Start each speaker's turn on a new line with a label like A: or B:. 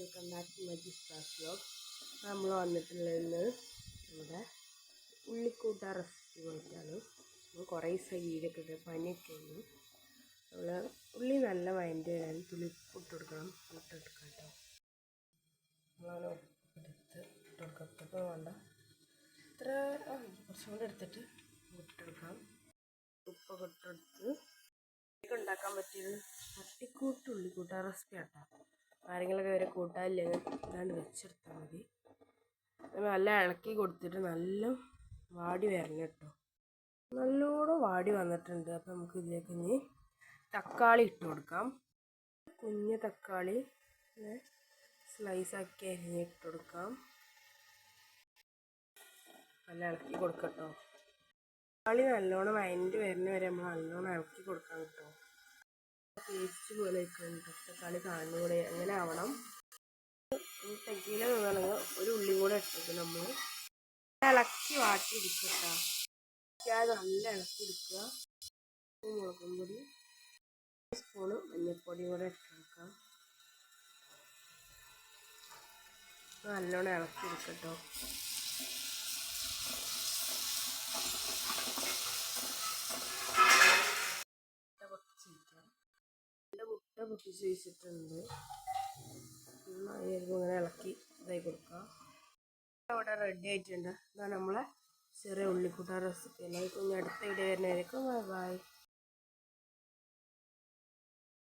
A: Welcome back to my ജിസ്റ്റാസ് vlog. നമ്മൾ വന്നിട്ടുള്ളത് നമ്മുടെ ഉള്ളിക്കൂട്ട റെസിപ്പി പോയിട്ടാണ്. നമ്മൾ കുറേ ദിവസം വീടൊക്കെ ഇട്ട് പനിയൊക്കെ ഉണ്ട്. നമ്മൾ ഉള്ളി നല്ല വഴണ്ടി വരാൻ തുള്ളിപ്പിട്ട് കൊടുക്കണം. ഇട്ടെടുക്കാം കേട്ടോ. നമ്മളങ്ങനെ എടുത്ത് ഇട്ടെടുക്കപ്പോൾ വേണ്ട ഇത്ര കുറച്ചും കൂടെ എടുത്തിട്ട് ഇട്ടെടുക്കാം. ഉപ്പൊക്കെ ഇട്ടെടുത്ത് ഉണ്ടാക്കാൻ പറ്റിയത് തട്ടിക്കൂട്ട് ഉള്ളിക്കൂട്ട റെസിപ്പി ആട്ടോ. ആരെങ്കിലൊക്കെ വരെ കൂട്ടാനില്ലെങ്കിൽ ഇതാണ്ട് വെച്ചെടുത്താൽ മതി. നല്ല ഇളക്കി കൊടുത്തിട്ട് നല്ല വാടി വരണം കേട്ടോ. നല്ലോണം വാടി വന്നിട്ടുണ്ട്. അപ്പം നമുക്ക് ഇതിലേക്ക് ഇനി തക്കാളി ഇട്ട് കൊടുക്കാം. കുഞ്ഞ് തക്കാളി സ്ലൈസാക്കി അരിഞ്ഞിട്ട് കൊടുക്കാം. നല്ല ഇളക്കി കൊടുക്കട്ടോ. തക്കാളി നല്ലോണം വഴണ്ടി വരുന്ന വരെ നമ്മൾ നല്ലോണം ഇളക്കി കൊടുക്കാം കേട്ടോ. പേസ്റ്റ് പോലെ തക്കാളി കാണുന്നൂടെ അങ്ങനെ ആവണം. തെക്കിയില തോന്നുകയാണെങ്കിൽ ഒരു ഉള്ളിയും കൂടെ ഇട്ടിട്ട് നമ്മൾ ഇളക്കി വാട്ടിയെടുക്കട്ടോ. നല്ല ഇളക്കി എടുക്കുക. മുളകും പൊടി, സ്പൂണ് മഞ്ഞൾപ്പൊടിയും കൂടെ ഇട്ടെടുക്കാം. നല്ലോണം ഇളക്കി എടുക്കട്ടോ. മുട്ട പൊട്ടിച്ച് വെച്ചിട്ടുണ്ട്. ഇങ്ങനെ ഇളക്കി ഇതായി കൊടുക്കാം. ഇവിടെ റെഡി ആയിട്ടുണ്ട്. ഇതാണ് നമ്മളെ ചെറിയ ഉള്ളിക്കൂട്ട റെസിപ്പി. എല്ലാവർക്കും അടുത്ത വീഡിയോ വരുന്നതായിരിക്കും. Bye bye.